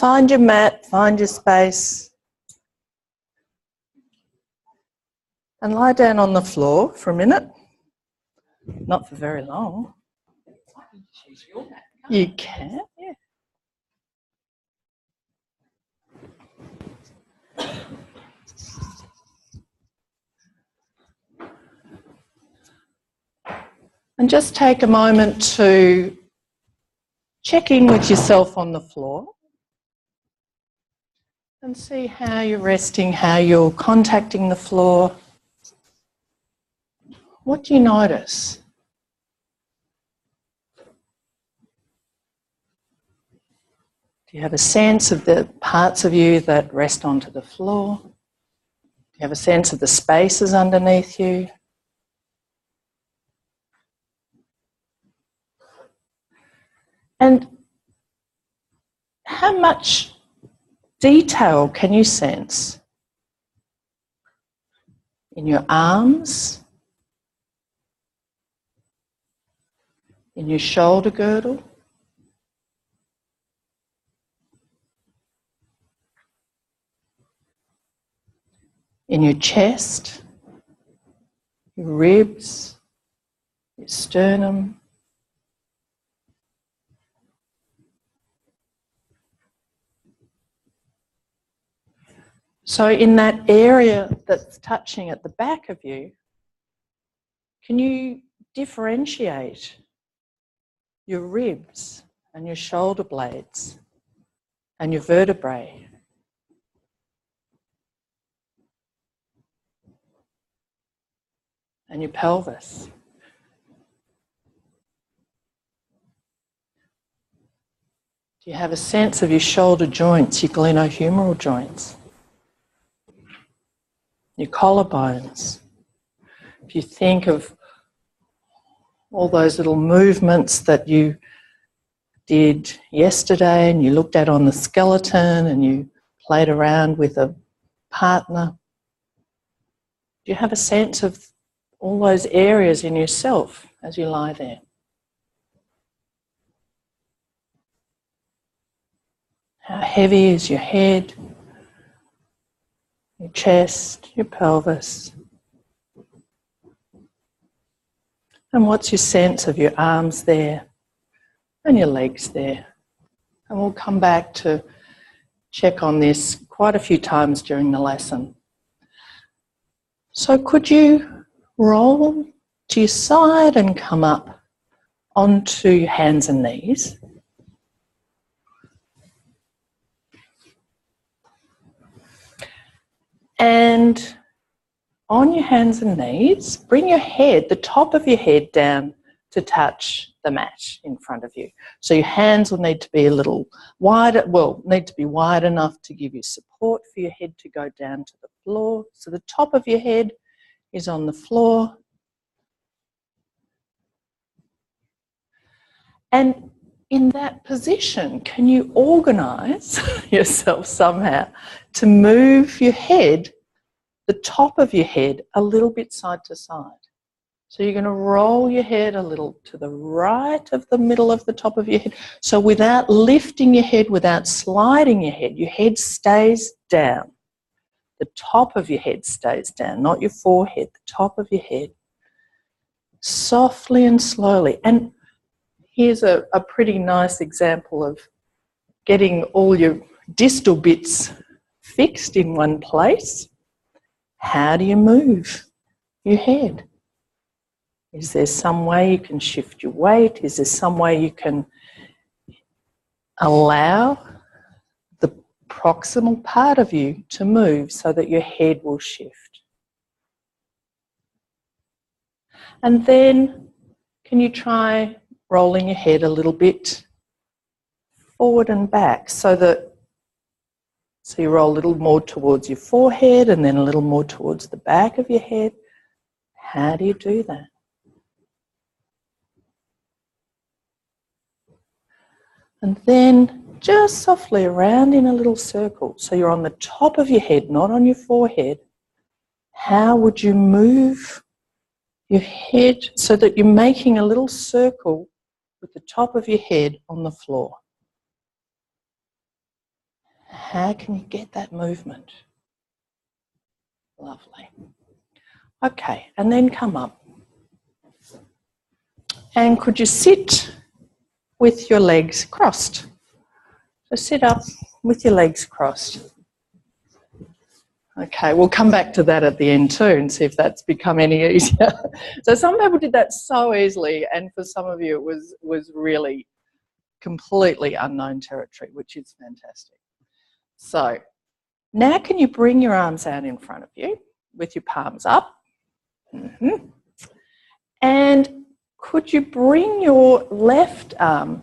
Find your mat, find your space, and lie down on the floor for a minute. Not for very long. You can, yeah. And just take a moment to check in with yourself on the floor and see how you're resting, how you're contacting the floor. What do you notice? Do you have a sense of the parts of you that rest onto the floor? Do you have a sense of the spaces underneath you? And how much detail can you sense in your arms, in your shoulder girdle, in your chest, your ribs, your sternum? So in that area that's touching at the back of you, can you differentiate your ribs and your shoulder blades and your vertebrae? And your pelvis? Do you have a sense of your shoulder joints, your glenohumeral joints? Your collarbones? If you think of all those little movements that you did yesterday and you looked at on the skeleton and you played around with a partner, do you have a sense of all those areas in yourself as you lie there? How heavy is your head, your chest, your pelvis? And what's your sense of your arms there and your legs there? And we'll come back to check on this quite a few times during the lesson. So could you roll to your side and come up onto your hands and knees? And on your hands and knees, bring your head, the top of your head down to touch the mat in front of you. So your hands will need to be a little wider, need to be wide enough to give you support for your head to go down to the floor. So the top of your head is on the floor. And in that position, can you organise yourself somehow to move your head, the top of your head, a little bit side to side? So you're going to roll your head a little to the right of the middle of the top of your head. So without lifting your head, without sliding your head stays down. The top of your head stays down, not your forehead, the top of your head. Softly and slowly. And here's a pretty nice example of getting all your distal bits fixed in one place. How do you move your head? Is there some way you can shift your weight? Is there some way you can allow the proximal part of you to move so that your head will shift? And then can you try rolling your head a little bit forward and back so you roll a little more towards your forehead and then a little more towards the back of your head. How do you do that? And then just softly around in a little circle. So you're on the top of your head, not on your forehead. How would you move your head so that you're making a little circle with the top of your head on the floor? How can you get that movement? Lovely. Okay, and then come up. And could you sit with your legs crossed? So sit up with your legs crossed. Okay, we'll come back to that at the end too and see if that's become any easier. So some people did that so easily, and for some of you it was really completely unknown territory, which is fantastic. So now can you bring your arms out in front of you with your palms up? And could you bring your left arm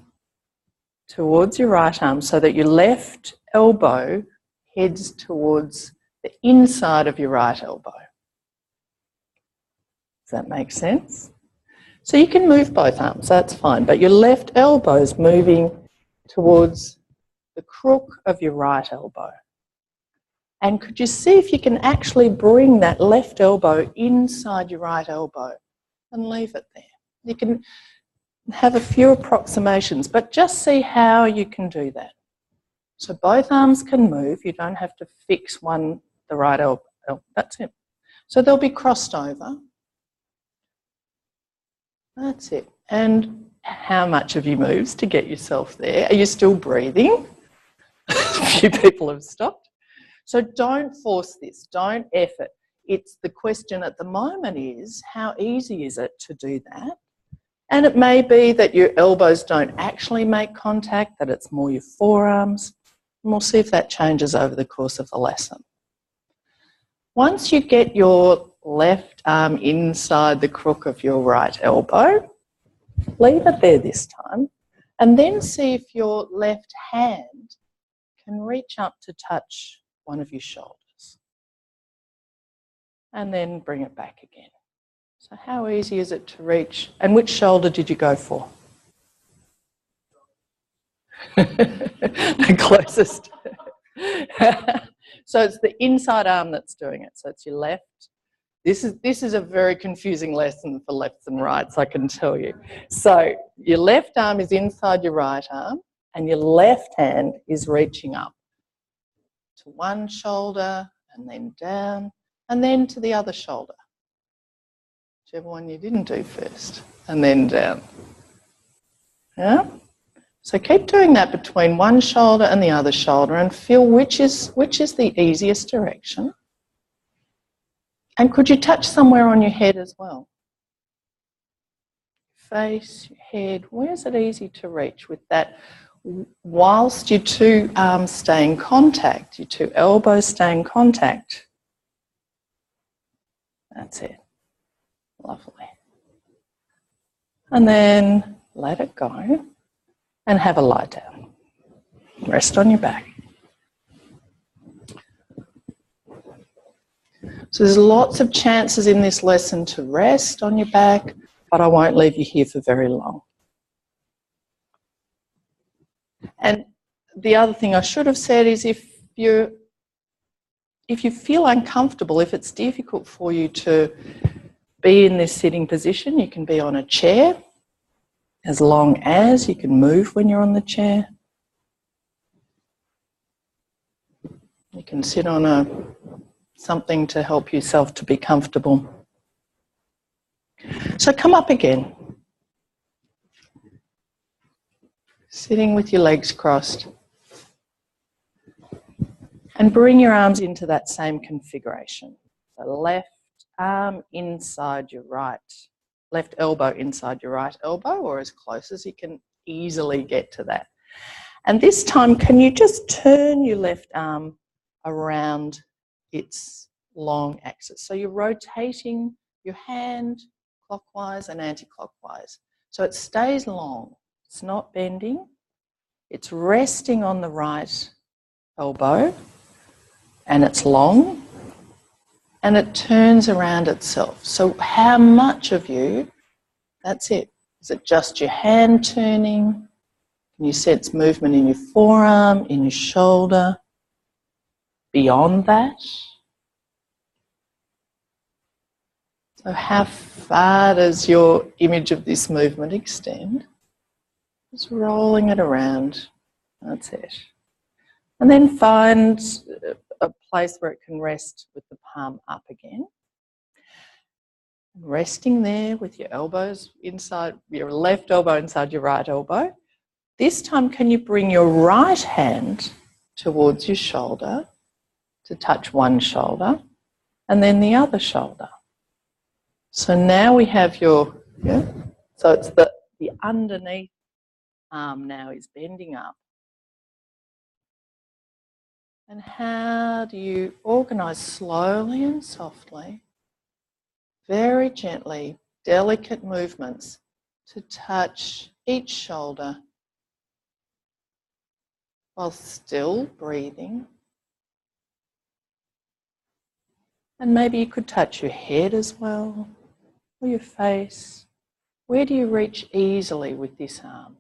towards your right arm so that your left elbow heads towards the inside of your right elbow? Does that make sense? So you can move both arms, that's fine, but your left elbow is moving towards the crook of your right elbow. And could you see if you can actually bring that left elbow inside your right elbow and leave it there? You can have a few approximations, but just see how you can do that. So both arms can move. You don't have to fix one, the right elbow. That's it. So they'll be crossed over. That's it. And how much have you moved to get yourself there? Are you still breathing? A few people have stopped. So don't force this. Don't effort. It's the question at the moment is, how easy is it to do that? And it may be that your elbows don't actually make contact, that it's more your forearms. And we'll see if that changes over the course of the lesson. Once you get your left arm inside the crook of your right elbow, leave it there this time, and then see if your left hand can reach up to touch one of your shoulders. And then bring it back again. So how easy is it to reach? And which shoulder did you go for? The closest. So it's the inside arm that's doing it. So it's your left. This is a very confusing lesson for lefts and rights, I can tell you. So your left arm is inside your right arm, and your left hand is reaching up to one shoulder and then down, and then to the other shoulder. Whichever one you didn't do first, and then down. Yeah? So keep doing that between one shoulder and the other shoulder and feel which is the easiest direction. And could you touch somewhere on your head as well? Face, your head, where's it easy to reach with that? Whilst your two arms stay in contact, your two elbows stay in contact. That's it. Lovely. And then let it go and have a lie down. Rest on your back. So there's lots of chances in this lesson to rest on your back, but I won't leave you here for very long. And the other thing I should have said is if you feel uncomfortable, if it's difficult for you to be in this sitting position, you can be on a chair as long as you can move when you're on the chair. You can sit on something to help yourself to be comfortable. So come up again. Sitting with your legs crossed. And bring your arms into that same configuration. The left arm inside your right, left elbow inside your right elbow, or as close as you can easily get to that. And this time, can you just turn your left arm around its long axis? So you're rotating your hand clockwise and anti-clockwise. So it stays long. It's not bending. It's resting on the right elbow and it's long and it turns around itself. So how much of you, that's it. Is it just your hand turning? Can you sense movement in your forearm, in your shoulder? Beyond that? So how far does your image of this movement extend? Just rolling it around. That's it. And then find a place where it can rest with the palm up again. Resting there with your elbows inside, your left elbow inside your right elbow. This time, can you bring your right hand towards your shoulder to touch one shoulder and then the other shoulder? So now we have your, so it's the underneath arm now is bending up. And how do you organise slowly and softly, very gently, delicate movements to touch each shoulder while still breathing? And maybe you could touch your head as well, or your face. Where do you reach easily with this arm?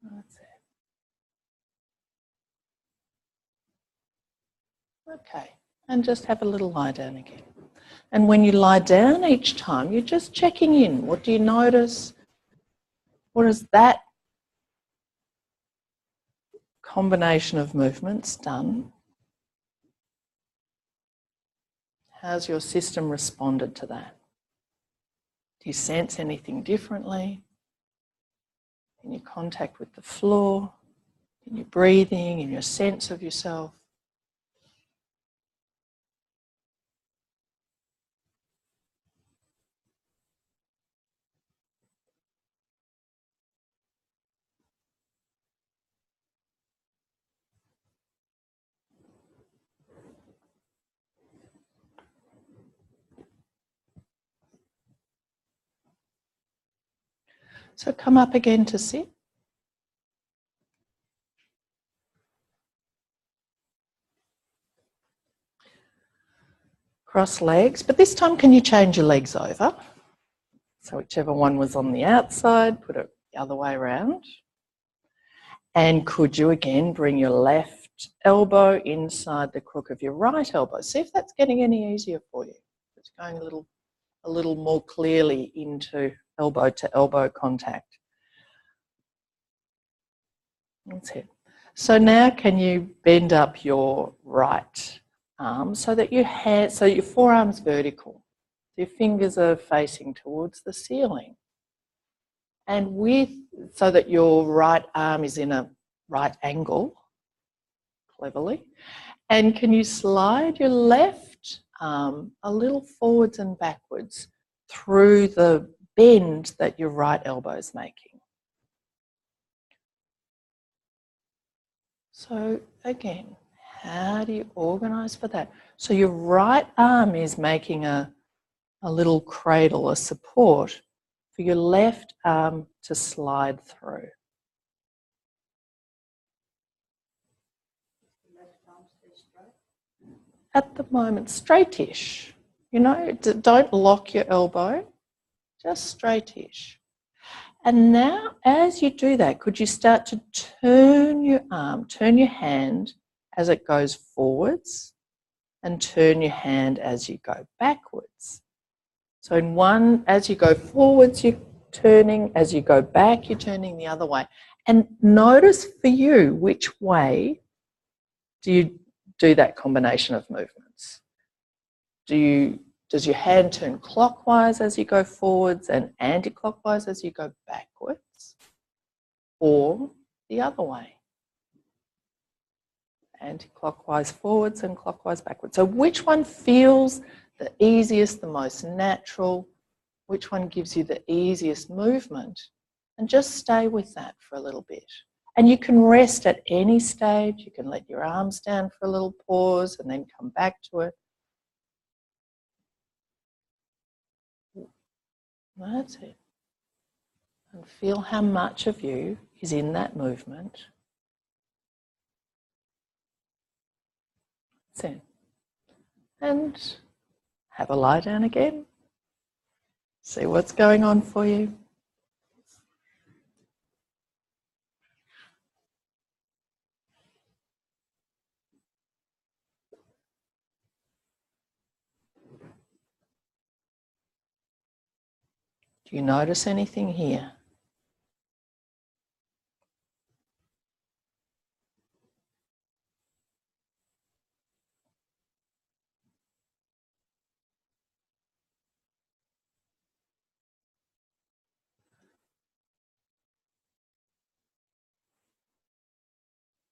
That's it. Okay, and just have a little lie down again. And when you lie down each time, you're just checking in. What do you notice? What has that combination of movements done? How's your system responded to that? Do you sense anything differently in your contact with the floor, in your breathing, in your sense of yourself? So come up again to sit. Cross legs, but this time can you change your legs over? So whichever one was on the outside, put it the other way around. And could you again bring your left elbow inside the crook of your right elbow? See if that's getting any easier for you. It's going a little more clearly into elbow to elbow contact. That's it. So now can you bend up your right arm so that your forearm's vertical. Your fingers are facing towards the ceiling. And so that your right arm is in a right angle, cleverly. And can you slide your left arm a little forwards and backwards through the bend that your right elbow is making? So again, how do you organise for that? So your right arm is making a little cradle, a support for your left arm to slide through. At the moment, straightish. You know, don't lock your elbow, just straightish. And now, as you do that, could you start to turn your arm, turn your hand as it goes forwards, and turn your hand as you go backwards. So in one, as you go forwards, you're turning. As you go back, you're turning the other way. And notice for you, which way do you do that combination of movements? Does your hand turn clockwise as you go forwards and anti-clockwise as you go backwards? Or the other way? Anti-clockwise forwards and clockwise backwards. So which one feels the easiest, the most natural? Which one gives you the easiest movement? And just stay with that for a little bit. And you can rest at any stage. You can let your arms down for a little pause and then come back to it. That's it. And feel how much of you is in that movement. That's it. And have a lie down again. See what's going on for you. Do you notice anything here?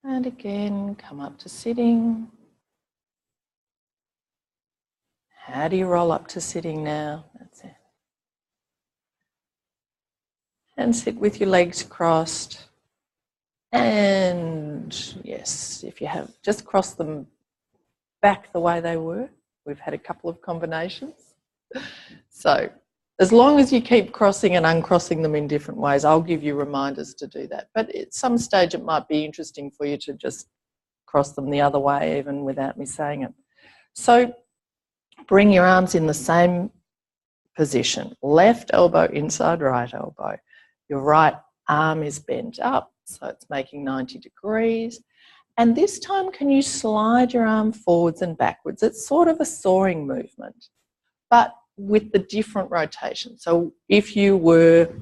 And again, come up to sitting. How do you roll up to sitting now? That's it. And sit with your legs crossed. And yes, if you have, just cross them back the way they were. We've had a couple of combinations. So as long as you keep crossing and uncrossing them in different ways, I'll give you reminders to do that. But at some stage it might be interesting for you to just cross them the other way even without me saying it. So bring your arms in the same position. Left elbow inside right elbow. Your right arm is bent up, so it's making 90 degrees. And this time, can you slide your arm forwards and backwards? It's sort of a soaring movement, but with the different rotation. So if you were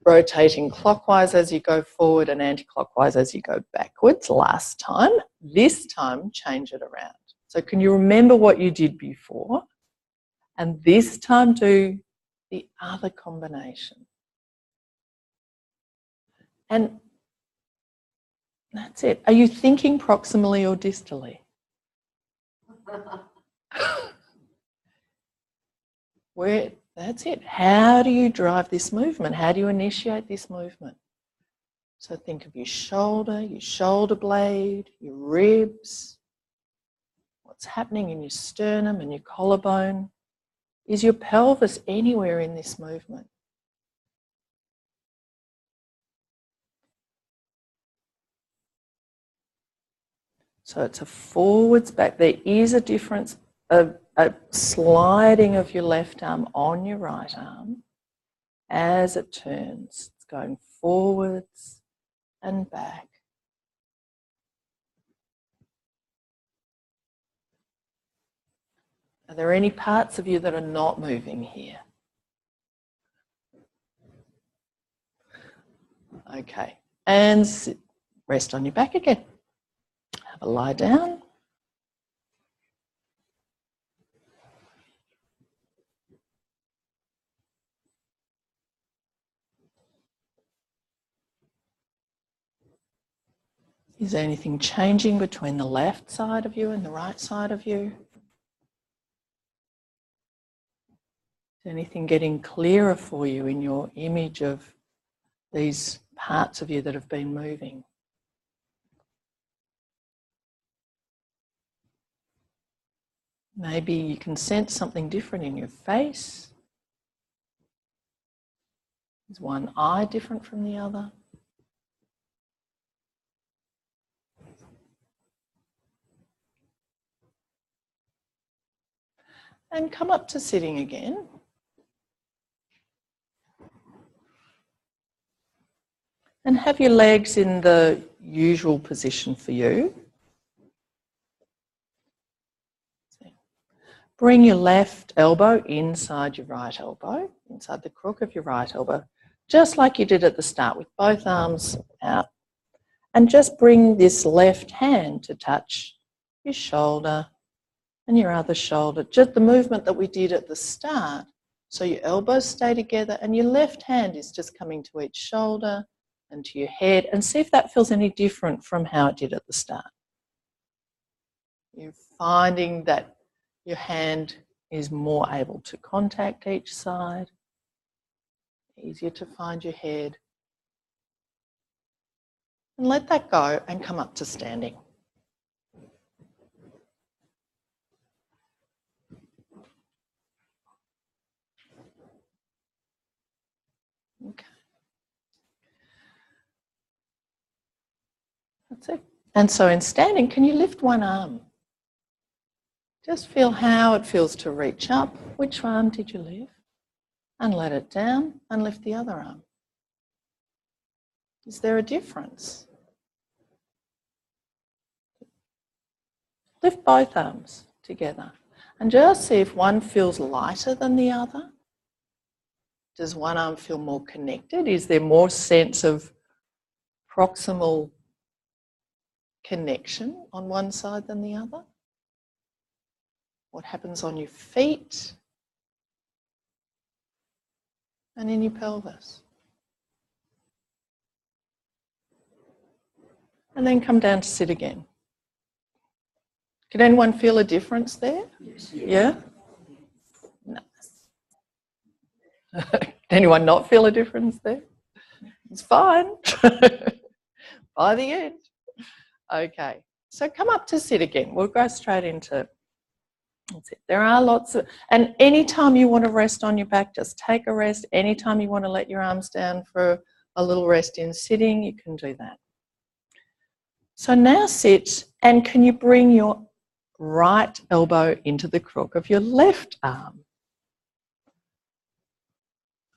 rotating clockwise as you go forward and anti-clockwise as you go backwards last time, this time change it around. So can you remember what you did before? And this time do the other combination. And that's it. Are you thinking proximally or distally? That's it. How do you drive this movement? How do you initiate this movement? So think of your shoulder blade, your ribs, what's happening in your sternum and your collarbone. Is your pelvis anywhere in this movement? So it's a forwards back. There is a difference, a sliding of your left arm on your right arm as it turns. It's going forwards and back. Are there any parts of you that are not moving here? Okay, and sit, rest on your back again. Have a lie down. Is there anything changing between the left side of you and the right side of you? Is anything getting clearer for you in your image of these parts of you that have been moving? Maybe you can sense something different in your face. Is one eye different from the other? And come up to sitting again. And have your legs in the usual position for you. Bring your left elbow inside your right elbow, inside the crook of your right elbow, just like you did at the start with both arms out. And just bring this left hand to touch your shoulder and your other shoulder, just the movement that we did at the start. So your elbows stay together and your left hand is just coming to each shoulder and to your head, and see if that feels any different from how it did at the start. You're finding that your hand is more able to contact each side, easier to find your head. And let that go and come up to standing. Okay. That's it. And so in standing, can you lift one arm? Just feel how it feels to reach up. Which arm did you lift? And let it down and lift the other arm. Is there a difference? Lift both arms together and just see if one feels lighter than the other. Does one arm feel more connected? Is there more sense of proximal connection on one side than the other? What happens on your feet and in your pelvis? And then come down to sit again. Can anyone feel a difference there? Yes. Yeah? Nice. Can anyone not feel a difference there? It's fine. By the end. Okay. So come up to sit again. We'll go straight into, that's it. There are lots of, and anytime you want to rest on your back, just take a rest. Anytime you want to let your arms down for a little rest in sitting, you can do that. So now sit, and can you bring your right elbow into the crook of your left arm?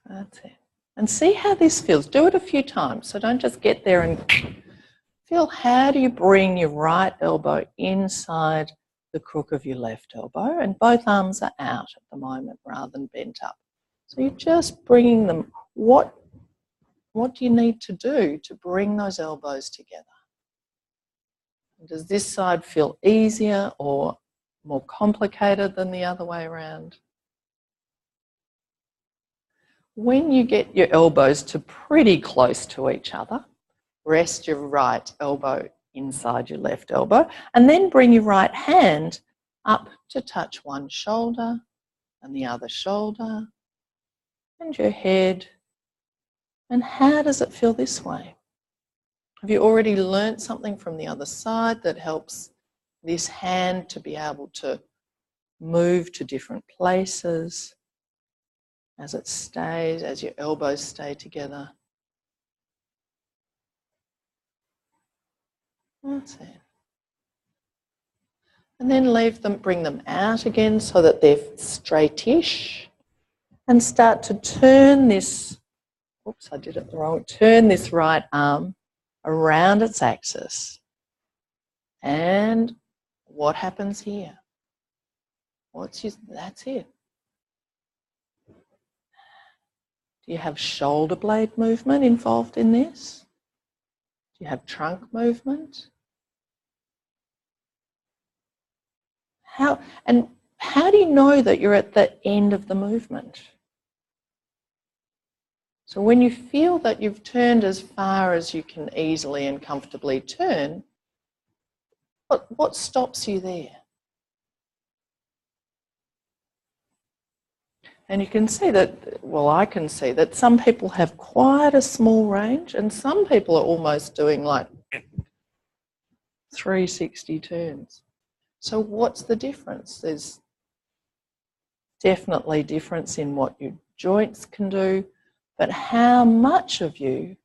That's it. And see how this feels. Do it a few times. So don't just get there and feel, how do you bring your right elbow inside the crook of your left elbow? And both arms are out at the moment rather than bent up. So you're just bringing them. What do you need to do to bring those elbows together? Does this side feel easier or more complicated than the other way around? When you get your elbows to pretty close to each other, rest your right elbow inside your left elbow, and then bring your right hand up to touch one shoulder and the other shoulder and your head. And how does it feel this way? Have you already learnt something from the other side that helps this hand to be able to move to different places as it stays, as your elbows stay together? That's it. And then leave them, bring them out again so that they're straightish, and start to turn this, oops, I did it wrong, turn this right arm around its axis. And what happens here? That's it. Do you have shoulder blade movement involved in this? Do you have trunk movement? How do you know that you're at the end of the movement? So when you feel that you've turned as far as you can easily and comfortably turn, what stops you there? And you can see that, well, I can see that some people have quite a small range and some people are almost doing like 360 turns. So what's the difference? There's definitely difference in what your joints can do, but how much of you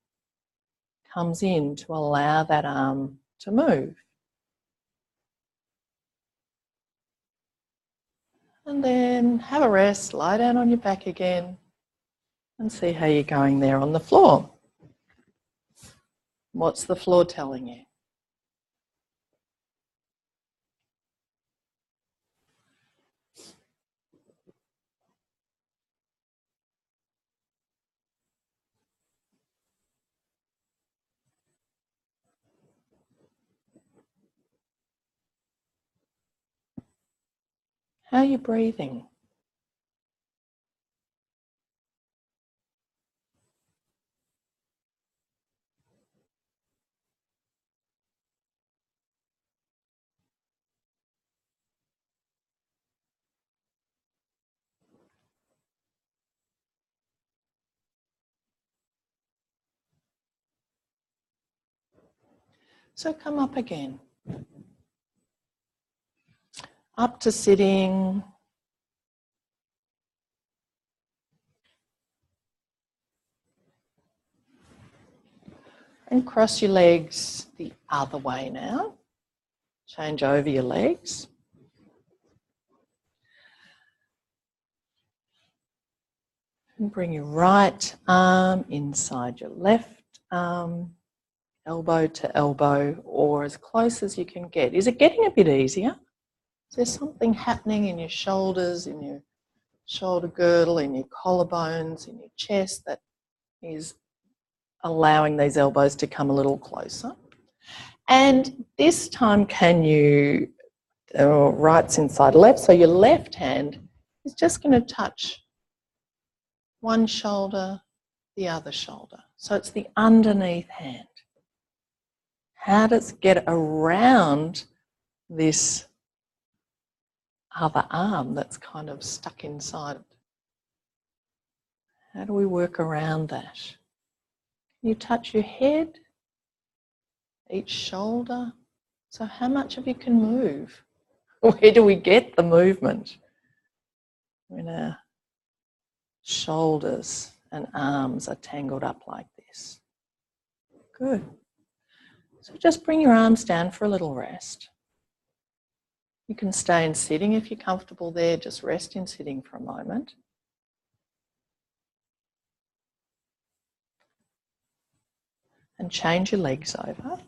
comes in to allow that arm to move? And then have a rest, lie down on your back again and see how you're going there on the floor. What's the floor telling you? How are you breathing? So come up again. Up to sitting. And cross your legs the other way now. Change over your legs. And bring your right arm inside your left arm, elbow to elbow, or as close as you can get. Is it getting a bit easier? Is there something happening in your shoulders, in your shoulder girdle, in your collarbones, in your chest, that is allowing these elbows to come a little closer. And this time, can you, right's inside left, so your left hand is just going to touch one shoulder, the other shoulder. So it's the underneath hand. How does it get around this other arm that's kind of stuck inside it? How do we work around that? Can you touch your head, each shoulder? So how much of you can move? Where do we get the movement? When our shoulders and arms are tangled up like this. Good. So just bring your arms down for a little rest. You can stay in sitting if you're comfortable there. Just rest in sitting for a moment. And change your legs over.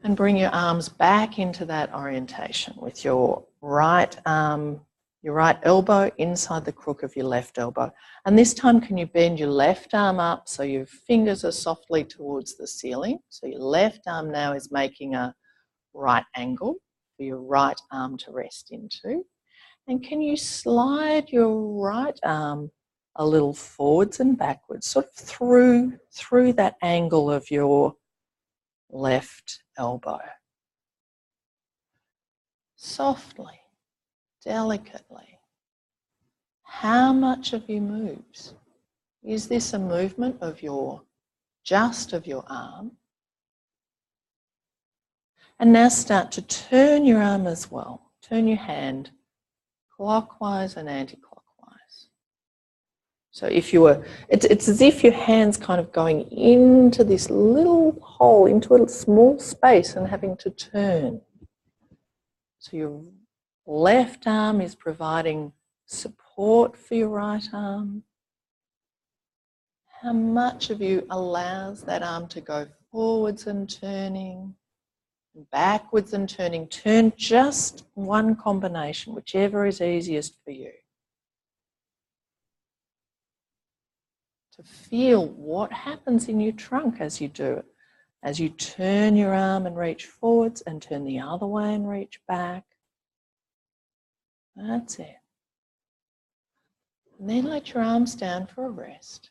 And bring your arms back into that orientation with your right arm, your right elbow inside the crook of your left elbow. And this time, can you bend your left arm up so your fingers are softly towards the ceiling? So your left arm now is making a right angle for your right arm to rest into. And can you slide your right arm a little forwards and backwards, sort of through that angle of your left elbow. Softly, delicately. How much of you moves? Is this a movement of just of your arm? And now start to turn your arm as well. Turn your hand clockwise and anti-clockwise. So if you were, it's as if your hand's kind of going into this little hole, into a small space and having to turn. So your left arm is providing support for your right arm. How much of you allows that arm to go forwards and turning, backwards and turning? Turn just one combination, whichever is easiest for you. To feel what happens in your trunk as you do it. As you turn your arm and reach forwards and turn the other way and reach back. That's it. And then let your arms down for a rest.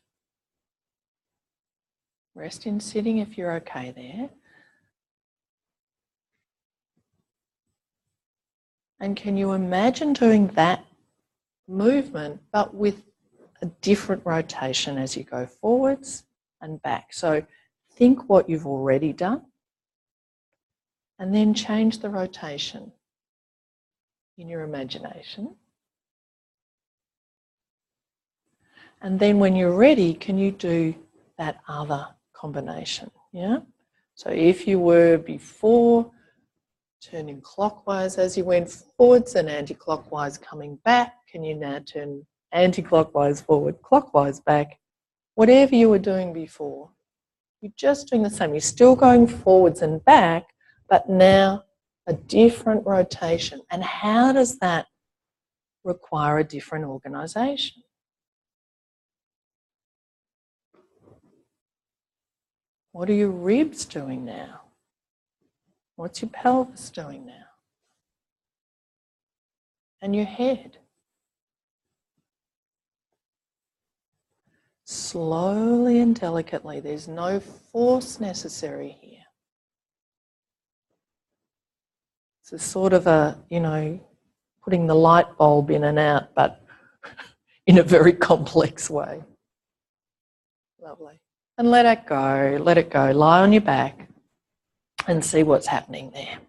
Rest in sitting if you're okay there. And can you imagine doing that movement but with a different rotation as you go forwards and back? So think what you've already done and then change the rotation in your imagination. And then when you're ready, can you do that other combination? Yeah? So if you were before turning clockwise as you went forwards and anti-clockwise coming back, can you now turn anti-clockwise forward, clockwise back? Whatever you were doing before, you're just doing the same. You're still going forwards and back, but now a different rotation. And how does that require a different organisation? What are your ribs doing now? What's your pelvis doing now? And your head? Slowly and delicately, there's no force necessary here. It's a sort of a, putting the light bulb in and out, but in a very complex way. Lovely. And let it go, let it go. Lie on your back and see what's happening there.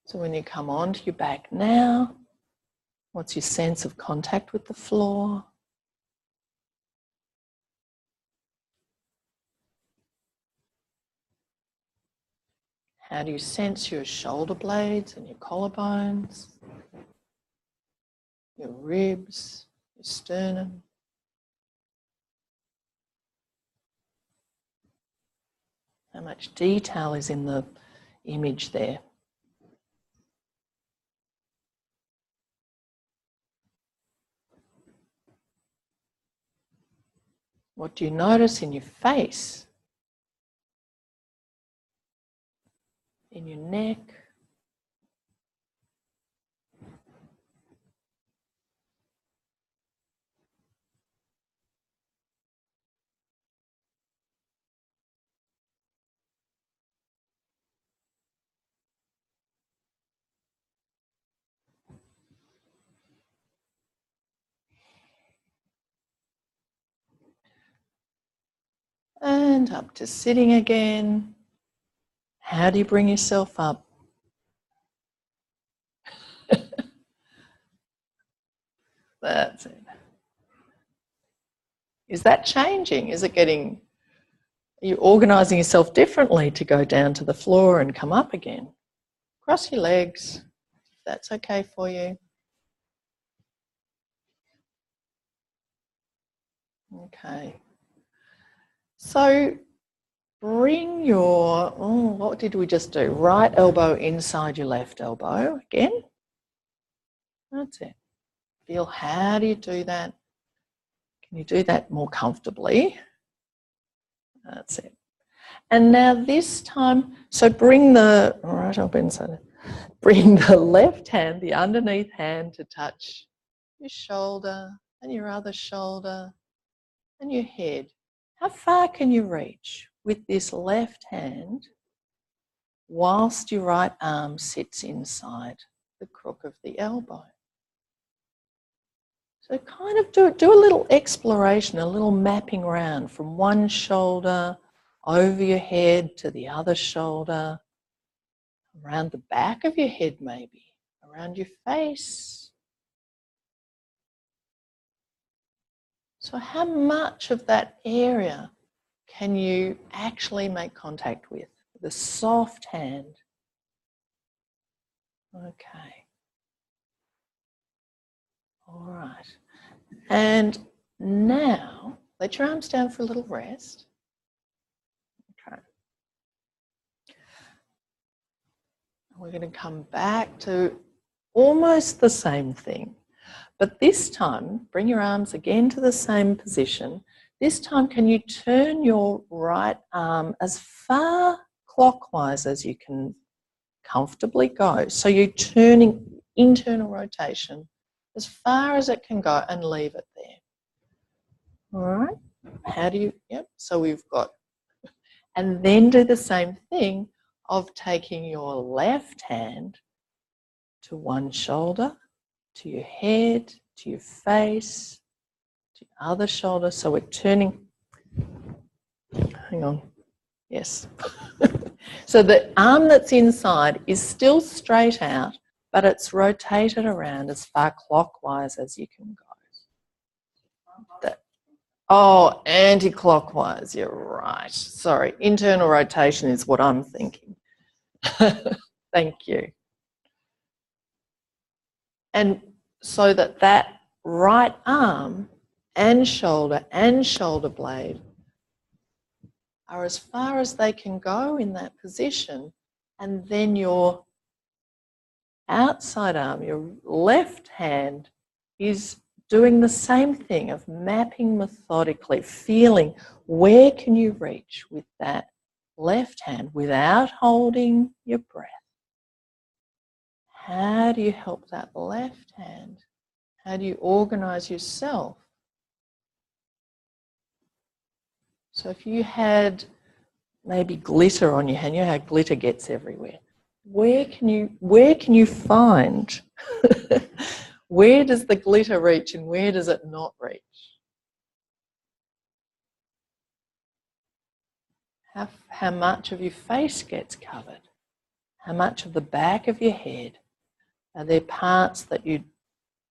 So when you come onto your back now, what's your sense of contact with the floor? How do you sense your shoulder blades and your collarbones, your ribs, your sternum? How much detail is in the image there? What do you notice in your face? In your neck? And up to sitting again. How do you bring yourself up? That's it. Is that changing? Is it getting, are you organising yourself differently to go down to the floor and come up again? Cross your legs, if that's okay for you. Okay. So bring your, what did we just do? Right elbow inside your left elbow again. That's it. Feel, how do you do that? Can you do that more comfortably? That's it. And now this time, so bring the right elbow inside. Bring the left hand, the underneath hand, to touch your shoulder and your other shoulder and your head. How far can you reach with this left hand whilst your right arm sits inside the crook of the elbow? So kind of do a little exploration, a little mapping around from one shoulder over your head to the other shoulder, around the back of your head maybe, around your face. So how much of that area can you actually make contact with? The soft hand. Okay. All right. And now, let your arms down for a little rest. Okay. We're going to come back to almost the same thing. But this time, bring your arms again to the same position. This time, can you turn your right arm as far clockwise as you can comfortably go? So you're turning internal rotation as far as it can go and leave it there. All right. How do you, yep, so we've got, and then do the same thing of taking your left hand to one shoulder, to your head, to your face, to your other shoulder. So we're turning, hang on, yes. So the arm that's inside is still straight out, but it's rotated around as far clockwise as you can go. Oh, anti-clockwise, you're right. Sorry, internal rotation is what I'm thinking. Thank you. And so that right arm and shoulder blade are as far as they can go in that position, and then your outside arm, your left hand, is doing the same thing of mapping methodically, feeling where can you reach with that left hand without holding your breath. How do you help that left hand? How do you organize yourself? So if you had maybe glitter on your hand, you know how glitter gets everywhere. Where can you find where does the glitter reach and where does it not reach? How much of your face gets covered? How much of the back of your head? Are there parts that your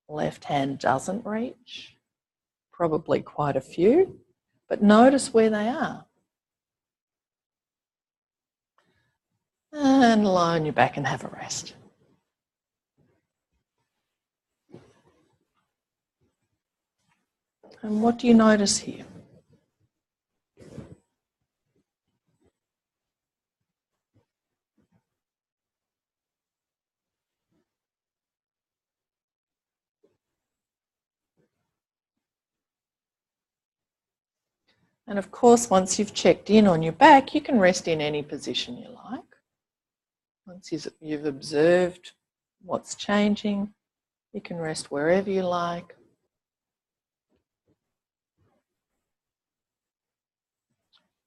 left hand doesn't reach? Probably quite a few, but notice where they are. And lie on your back and have a rest. And what do you notice here? And of course, once you've checked in on your back, you can rest in any position you like. Once you've observed what's changing, you can rest wherever you like.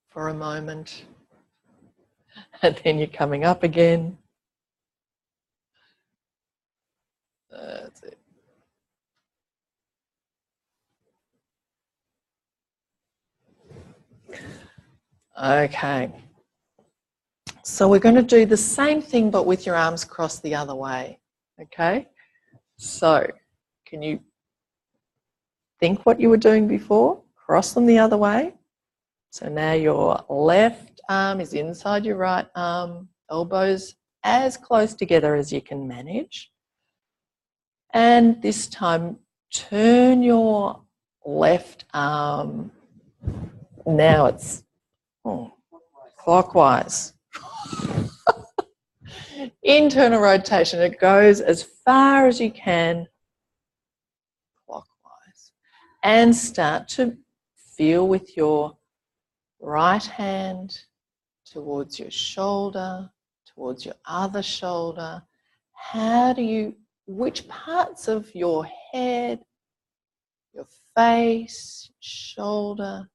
For a moment. And then you're coming up again. That's it. Okay. So we're going to do the same thing but with your arms crossed the other way. Okay? So can you think what you were doing before? Cross them the other way. So now your left arm is inside your right arm, elbows as close together as you can manage. And this time, turn your left arm, now it's clockwise. Internal rotation, it goes as far as you can clockwise. And start to feel with your right hand towards your shoulder, towards your other shoulder. Which parts of your head, your face, shoulder,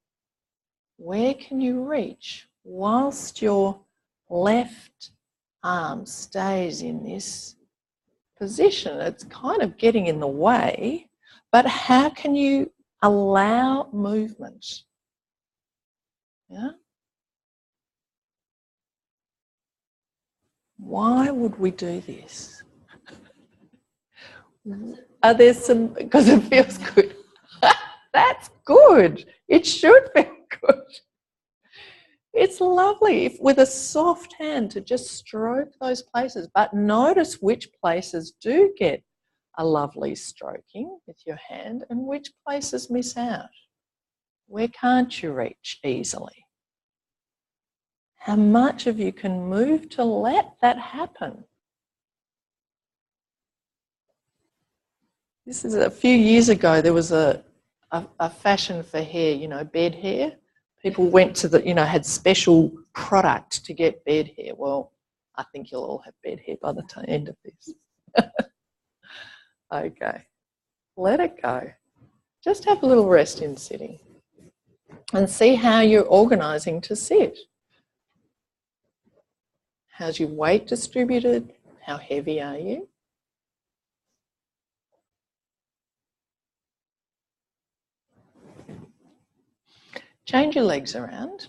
where can you reach whilst your left arm stays in this position? It's kind of getting in the way, but how can you allow movement? Yeah? Why would we do this? Are there some, because it feels good. That's good. It should feel good. It's lovely with a soft hand to just stroke those places, but notice which places do get a lovely stroking with your hand and which places miss out. Where can't you reach easily? How much of you can move to let that happen? This is a few years ago, there was a fashion for hair, you know, bed hair. People went to had special product to get bed hair. Well, I think you'll all have bed hair by the end of this. Okay, let it go. Just have a little rest in sitting and see how you're organising to sit. How's your weight distributed? How heavy are you? Change your legs around.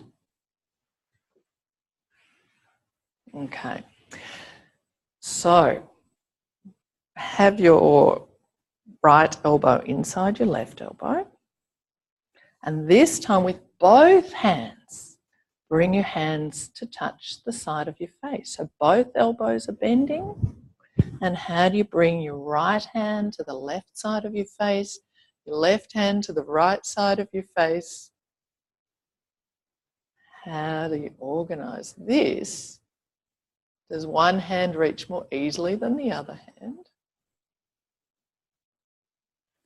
Okay. So, have your right elbow inside your left elbow. And this time with both hands, bring your hands to touch the side of your face. So both elbows are bending. And how do you bring your right hand to the left side of your face, your left hand to the right side of your face? How do you organise this? Does one hand reach more easily than the other hand?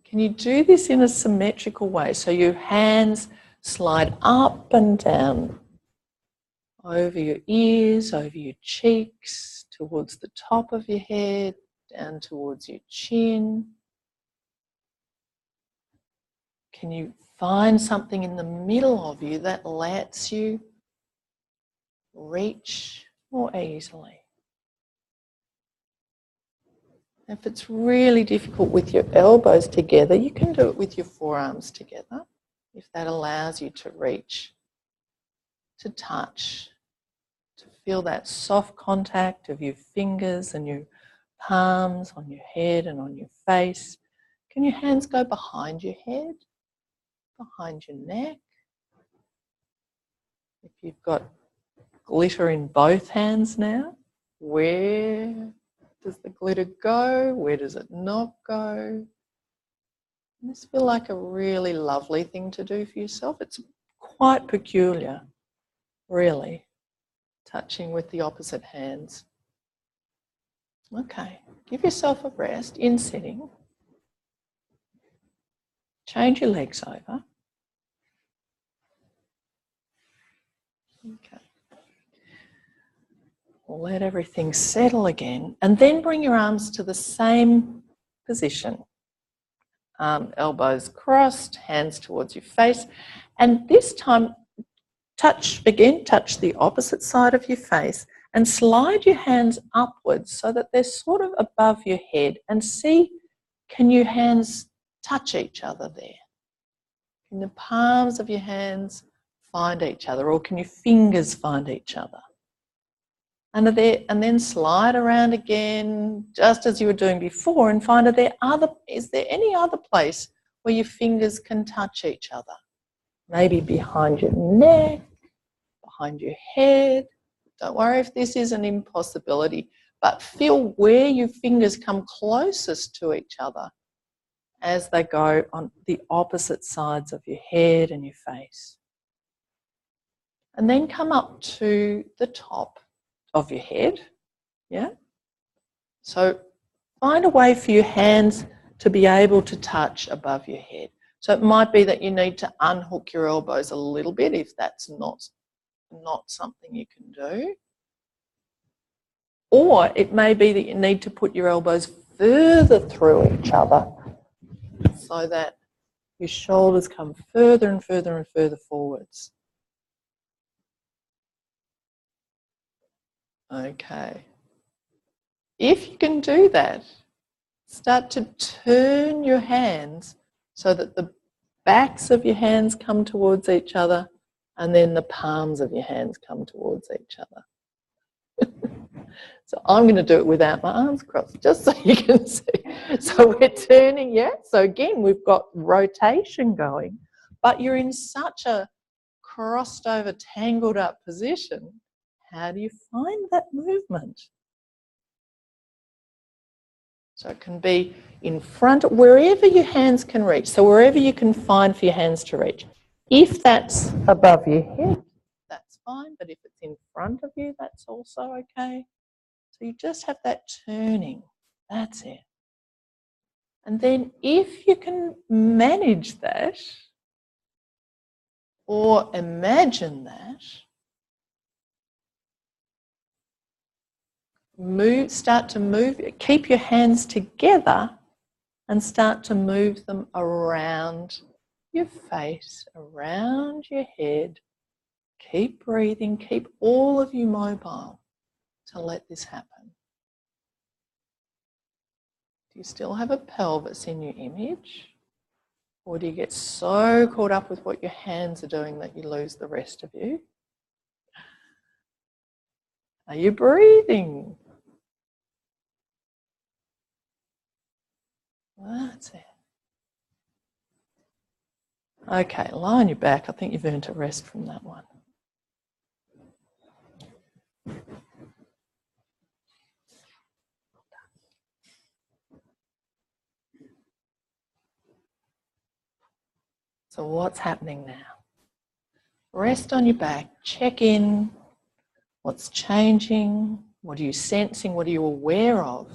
Can you do this in a symmetrical way? So your hands slide up and down over your ears, over your cheeks, towards the top of your head, down towards your chin. Can you find something in the middle of you that lets you reach more easily? If it's really difficult with your elbows together, you can do it with your forearms together, if that allows you to reach, to touch, to feel that soft contact of your fingers and your palms on your head and on your face. Can your hands go behind your head, behind your neck? If you've got glitter in both hands now, where does the glitter go? Where does it not go? This feels like a really lovely thing to do for yourself. It's quite peculiar, really, touching with the opposite hands. Okay, give yourself a rest in sitting. Change your legs over. Okay. Let everything settle again, and then bring your arms to the same position. Elbows crossed, hands towards your face, and this time touch the opposite side of your face and slide your hands upwards so that they're sort of above your head, and see, can your hands touch each other there? Can the palms of your hands find each other, or can your fingers find each other? And then slide around again, just as you were doing before, and find is there any other place where your fingers can touch each other? Maybe behind your neck, behind your head. Don't worry if this is an impossibility, but feel where your fingers come closest to each other as they go on the opposite sides of your head and your face. And then come up to the top of your head, yeah? So find a way for your hands to be able to touch above your head. So it might be that you need to unhook your elbows a little bit if that's not something you can do. Or it may be that you need to put your elbows further through each other so that your shoulders come further and further and further forwards. Okay. If you can do that, start to turn your hands so that the backs of your hands come towards each other and then the palms of your hands come towards each other. So I'm going to do it without my arms crossed, just so you can see. So we're turning, yeah? So again, we've got rotation going, but you're in such a crossed over, tangled up position. How do you find that movement? So it can be in front, wherever your hands can reach. So wherever you can find for your hands to reach. If that's above your head, that's fine. But if it's in front of you, that's also okay. So you just have that turning. That's it. And then if you can manage that or imagine that, start to move, keep your hands together and start to move them around your face, around your head. Keep breathing, keep all of you mobile to let this happen. Do you still have a pelvis in your image? Or do you get so caught up with what your hands are doing that you lose the rest of you? Are you breathing? That's it. Okay, lie on your back. I think you've earned a rest from that one. So what's happening now? Rest on your back, check in. What's changing? What are you sensing? What are you aware of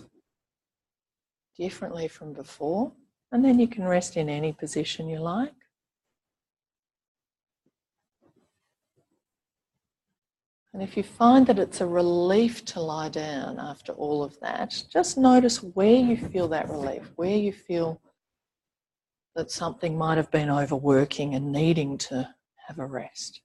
differently from before? And then you can rest in any position you like. And if you find that it's a relief to lie down after all of that, just notice where you feel that relief, where you feel that something might have been overworking and needing to have a rest.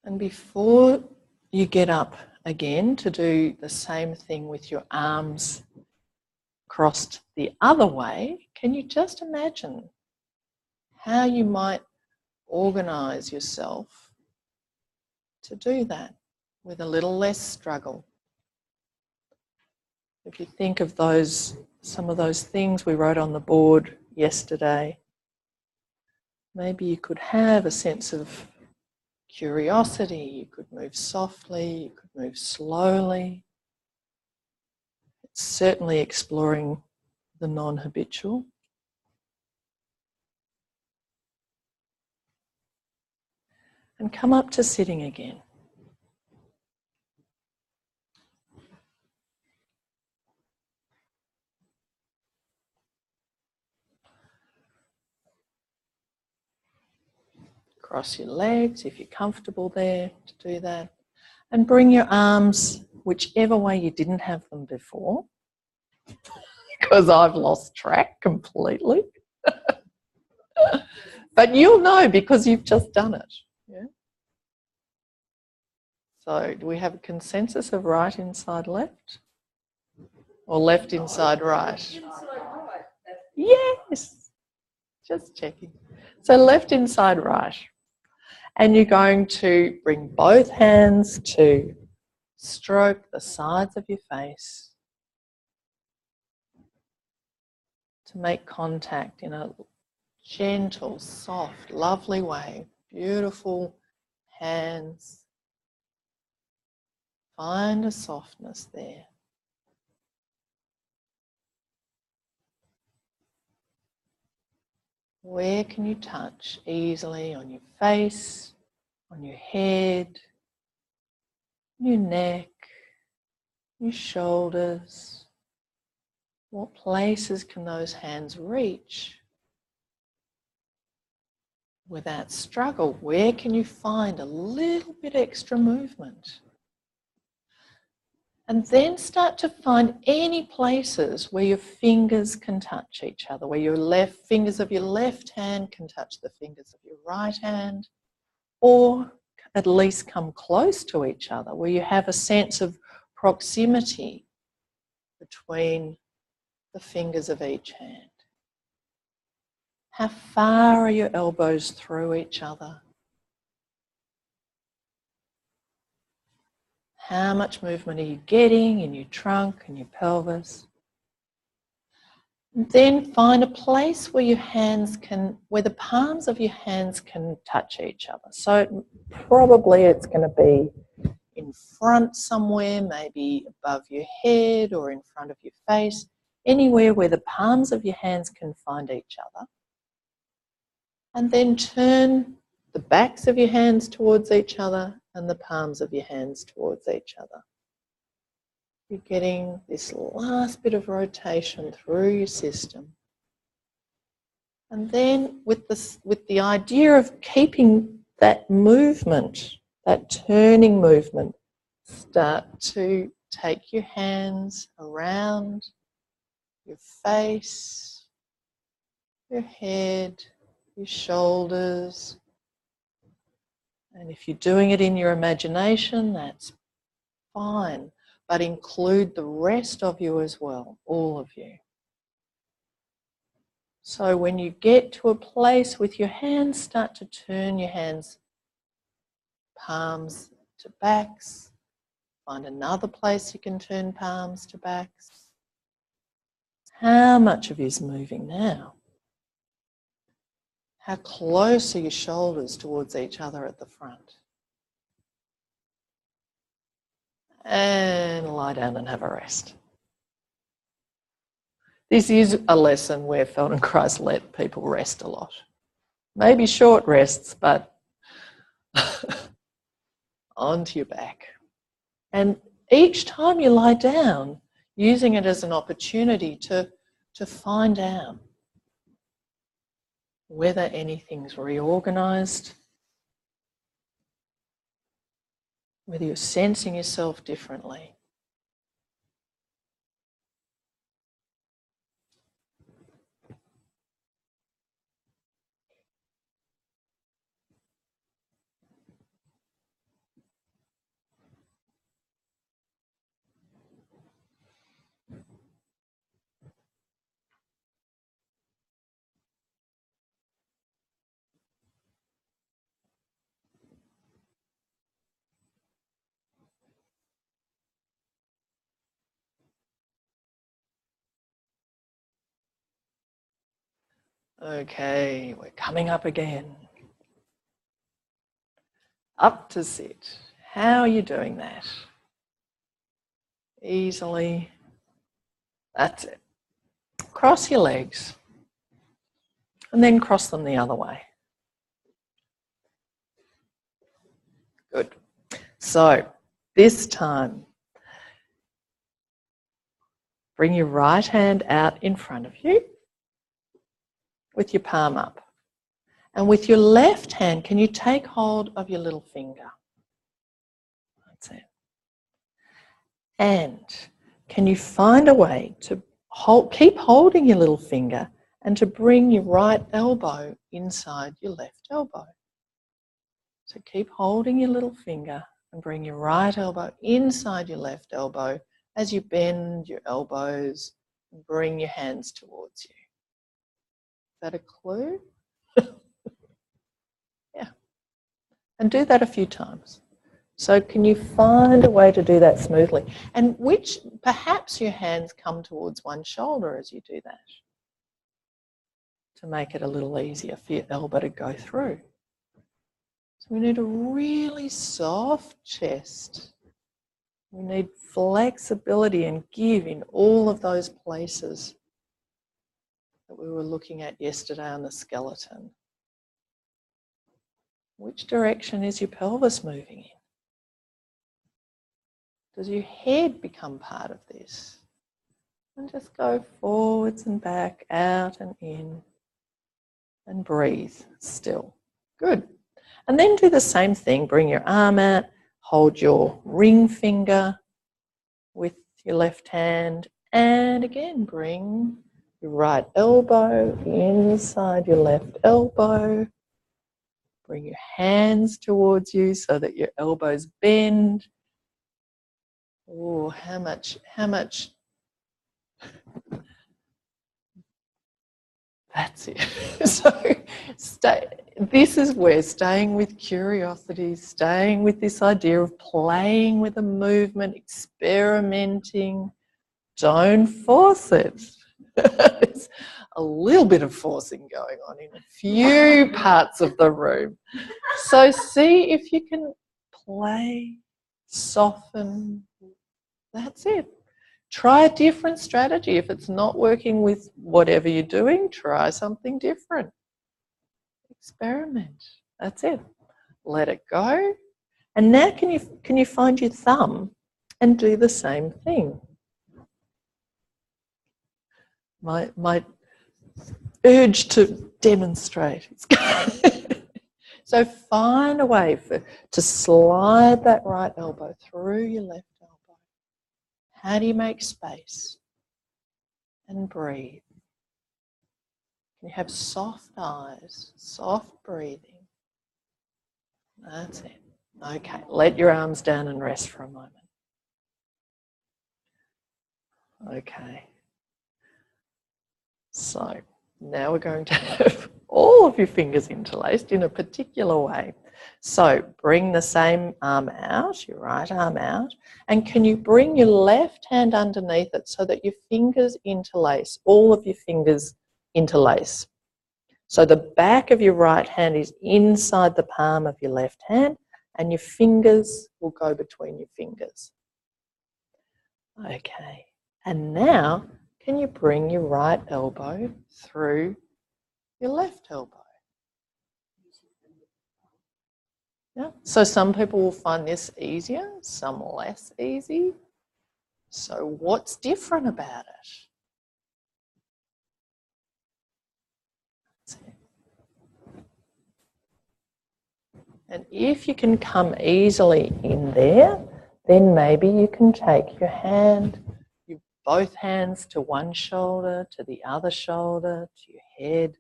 And before you get up again to do the same thing with your arms crossed the other way, can you just imagine how you might organise yourself to do that with a little less struggle? If you think of some of those things we wrote on the board yesterday, maybe you could have a sense of curiosity, you could move softly, you could move slowly. It's certainly exploring the non-habitual. And come up to sitting again. Cross your legs if you're comfortable there to do that. And bring your arms whichever way you didn't have them before, because I've lost track completely. But you'll know because you've just done it. Yeah? So do we have a consensus of right inside left? Or left inside right? Yes. Just checking. So left inside right. And you're going to bring both hands to stroke the sides of your face to make contact in a gentle, soft, lovely way. Beautiful hands. Find a softness there. Where can you touch easily on your face, on your head, your neck, your shoulders? What places can those hands reach without struggle? Where can you find a little bit extra movement? And then start to find any places where your fingers can touch each other, where your fingers of your left hand can touch the fingers of your right hand, or at least come close to each other, where you have a sense of proximity between the fingers of each hand. How far are your elbows through each other? How much movement are you getting in your trunk and your pelvis? And then find a place where your hands where the palms of your hands can touch each other. So probably it's going to be in front somewhere, maybe above your head or in front of your face, anywhere where the palms of your hands can find each other. And then turn the backs of your hands towards each other and the palms of your hands towards each other. You're getting this last bit of rotation through your system. And then with the idea of keeping that movement, that turning movement, start to take your hands around your face, your head, your shoulders. And if you're doing it in your imagination, that's fine. But include the rest of you as well, all of you. So when you get to a place with your hands, start to turn your hands, palms to backs. Find another place you can turn palms to backs. How much of you is moving now? How close are your shoulders towards each other at the front? And lie down and have a rest. This is a lesson where Feldenkrais let people rest a lot. Maybe short rests, but onto your back. And each time you lie down, using it as an opportunity to find out whether anything's reorganized, whether you're sensing yourself differently. Okay, we're coming up again. Up to sit. How are you doing that? Easily. That's it. Cross your legs and then cross them the other way. Good. So this time, bring your right hand out in front of you with your palm up. And with your left hand, can you take hold of your little finger? That's it. And can you find a way to keep holding your little finger and to bring your right elbow inside your left elbow? So keep holding your little finger and bring your right elbow inside your left elbow as you bend your elbows and bring your hands towards you. Is that a clue? Yeah. And do that a few times. So can you find a way to do that smoothly? And perhaps your hands come towards one shoulder as you do that to make it a little easier for your elbow to go through. So we need a really soft chest. We need flexibility and give in all of those places that we were looking at yesterday on the skeleton. Which direction is your pelvis moving in? Does your head become part of this? And just go forwards and back, out and in, and breathe still. Good. And then do the same thing. Bring your arm out, hold your ring finger with your left hand, and again bring your right elbow inside your left elbow. Bring your hands towards you so that your elbows bend. Oh, how much? That's it. So this is where staying with curiosity, staying with this idea of playing with a movement, experimenting, don't force it. There's a little bit of forcing going on in a few parts of the room. So see if you can play, soften. That's it. Try a different strategy. If it's not working with whatever you're doing, try something different. Experiment. That's it. Let it go. And now can you find your thumb and do the same thing? My urge to demonstrate. So find a way to slide that right elbow through your left elbow. How do you make space? And breathe. You have soft eyes, soft breathing. That's it. Okay, let your arms down and rest for a moment. Okay. So now we're going to have all of your fingers interlaced in a particular way. So bring the same arm out, your right arm out, and can you bring your left hand underneath it so that your fingers interlace, all of your fingers interlace. So the back of your right hand is inside the palm of your left hand and your fingers will go between your fingers. Okay, and now can you bring your right elbow through your left elbow? Yeah. So some people will find this easier, some less easy. So what's different about it? And if you can come easily in there, then maybe you can take your hand, both hands to one shoulder, to the other shoulder, to your head.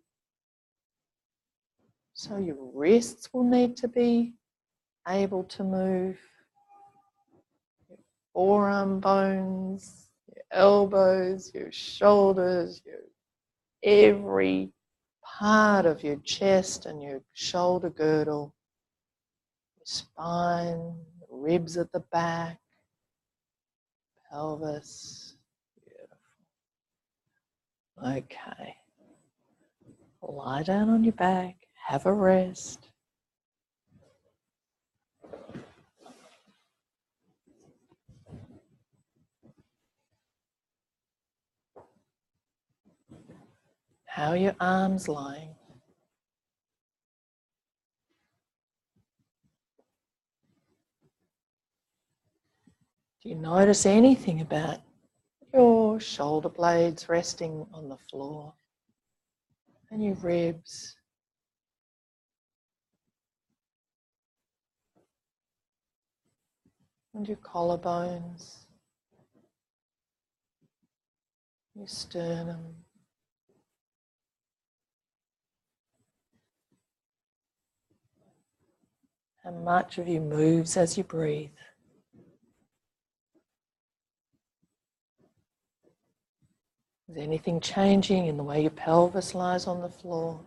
So your wrists will need to be able to move, your forearm bones, your elbows, your shoulders, every part of your chest and your shoulder girdle, your spine, the ribs at the back, pelvis. Beautiful. Okay. Lie down on your back, have a rest. How are your arms lying? Do you notice anything about your shoulder blades resting on the floor and your ribs? And your collarbones, your sternum. How much of you moves as you breathe? Is anything changing in the way your pelvis lies on the floor?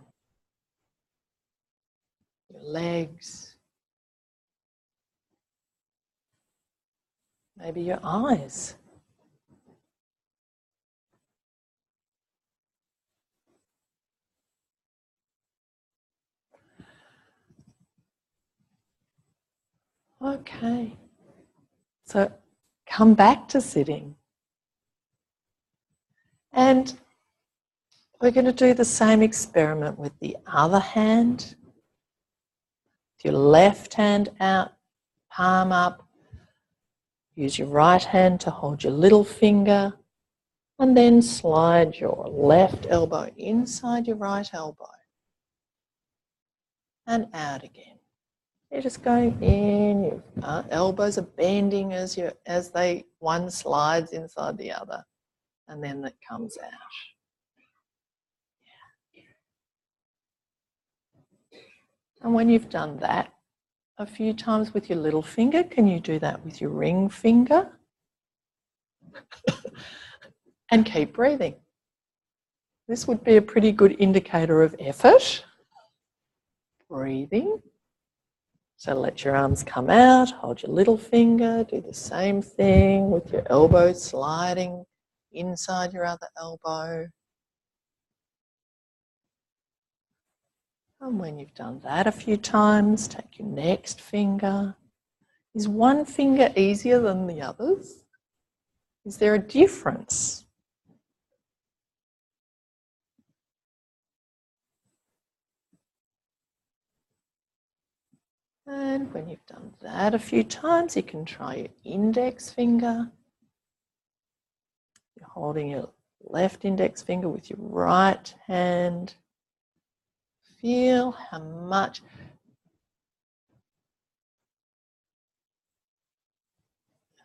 Your legs? Maybe your eyes? Okay. So come back to sitting. And we're going to do the same experiment with the other hand. With your left hand out, palm up. Use your right hand to hold your little finger, and then slide your left elbow inside your right elbow and out again. You're just going in, your elbows are bending as one slides inside the other, and then it comes out. And when you've done that a few times with your little finger, can you do that with your ring finger? And keep breathing. This would be a pretty good indicator of effort. Breathing. So let your arms come out, hold your little finger, do the same thing with your elbow sliding inside your other elbow. And when you've done that a few times, take your next finger. Is one finger easier than the others? Is there a difference? And when you've done that a few times, you can try your index finger. You're holding your left index finger with your right hand. Feel how much.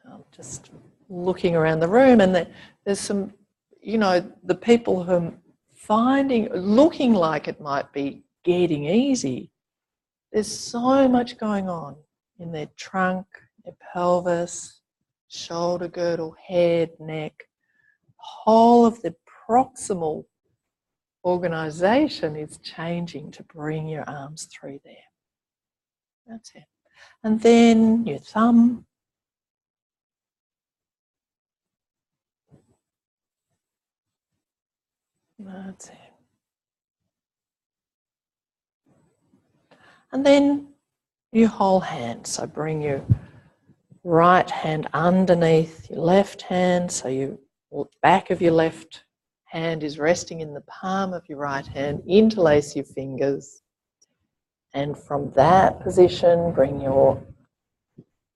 I'm just looking around the room, and there's some, the people who are looking like it might be getting easy. There's so much going on in their trunk, their pelvis, shoulder girdle, head, neck, whole of the proximal organisation is changing to bring your arms through there. That's it. And then your thumb. That's it. And then your whole hand. So bring your right hand underneath your left hand. So your back of your left hand is resting in the palm of your right hand. Interlace your fingers. And from that position, bring your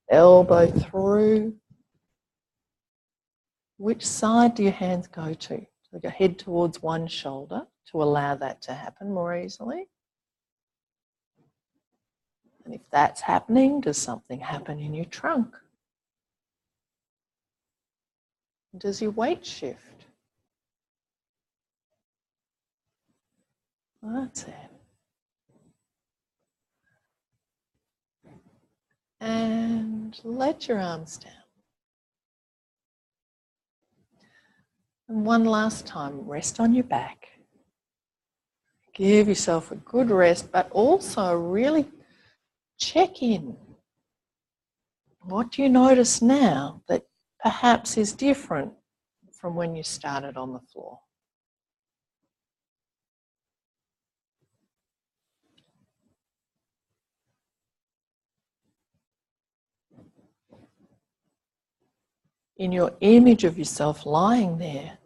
elbow through. Which side do your hands go to? So go head towards one shoulder to allow that to happen more easily. And if that's happening, does something happen in your trunk? Does your weight shift? That's it. And let your arms down. And one last time, rest on your back. Give yourself a good rest, but also really check in. What do you notice now that perhaps is different from when you started on the floor? In your image of yourself lying there,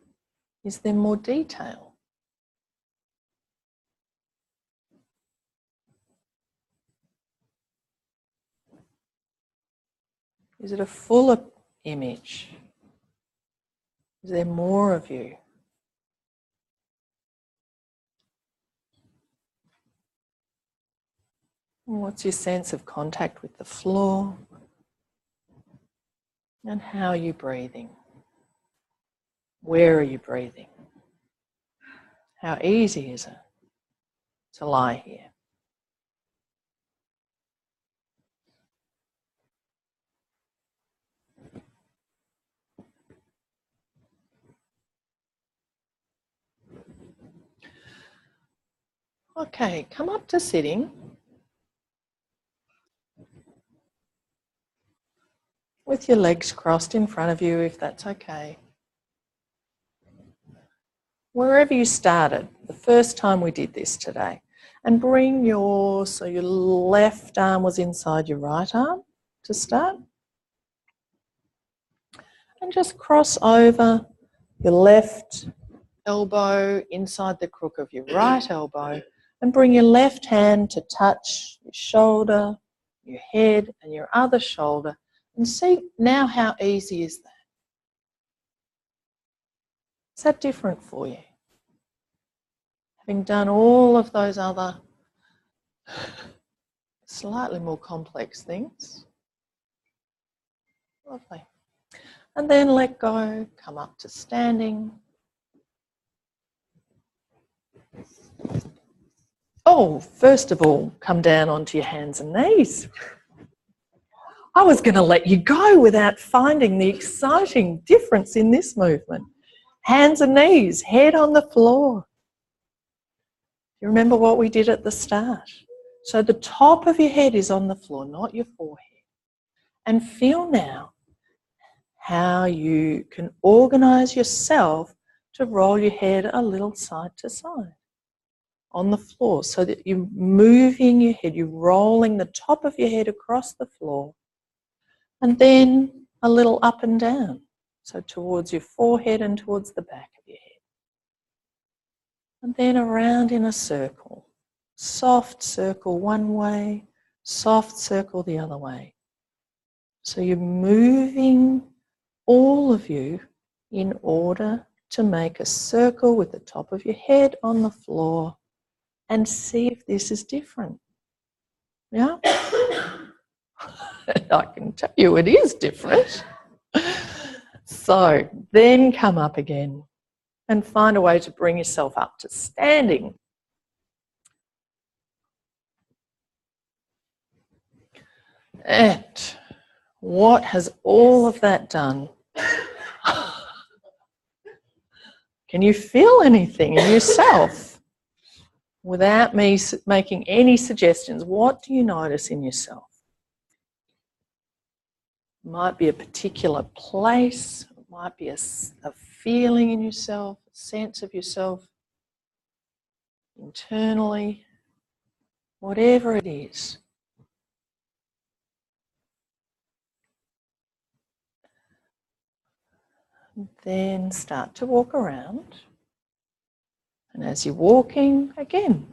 is there more detail? Is it a fuller image? Is there more of you? What's your sense of contact with the floor? And how are you breathing? Where are you breathing? How easy is it to lie here? Okay, come up to sitting. With your legs crossed in front of you, if that's okay. Wherever you started, the first time we did this today. And bring your left arm was inside your right arm to start. And just cross over your left elbow inside the crook of your right elbow and bring your left hand to touch your shoulder, your head and your other shoulder. And see now how easy is that? Is that different for you? Having done all of those other slightly more complex things. Lovely. And then let go, come up to standing. Oh, first of all, come down onto your hands and knees. I was going to let you go without finding the exciting difference in this movement. Hands and knees, head on the floor. You remember what we did at the start? So the top of your head is on the floor, not your forehead. And feel now how you can organise yourself to roll your head a little side to side on the floor so that you're moving your head, you're rolling the top of your head across the floor and then a little up and down, so towards your forehead and towards the back of your head. And then around in a circle, soft circle one way, soft circle the other way. So you're moving all of you in order to make a circle with the top of your head on the floor and see if this is different. Yeah? I can tell you it is different. So then come up again and find a way to bring yourself up to standing. And what has all of that done? Can you feel anything in yourself? Without me making any suggestions, what do you notice in yourself? It might be a particular place, it might be a feeling in yourself, a sense of yourself internally, whatever it is. Then start to walk around. And as you're walking, again,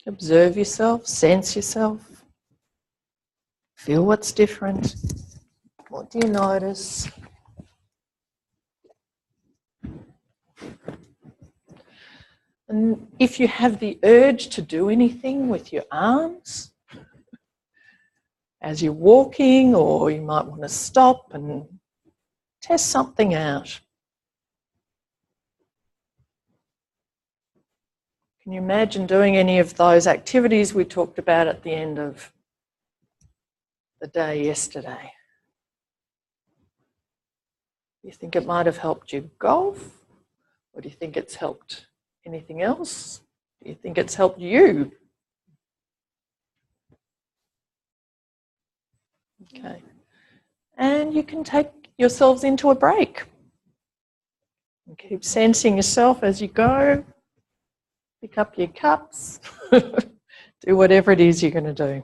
observe yourself, sense yourself, feel what's different. What do you notice? And if you have the urge to do anything with your arms, as you're walking, or you might want to stop and test something out. Can you imagine doing any of those activities we talked about at the end of the day yesterday? Do you think it might have helped you golf? Or do you think it's helped anything else? Do you think it's helped you? Okay. And you can take yourselves into a break. And keep sensing yourself as you go. Pick up your cups. Do whatever it is you're going to do.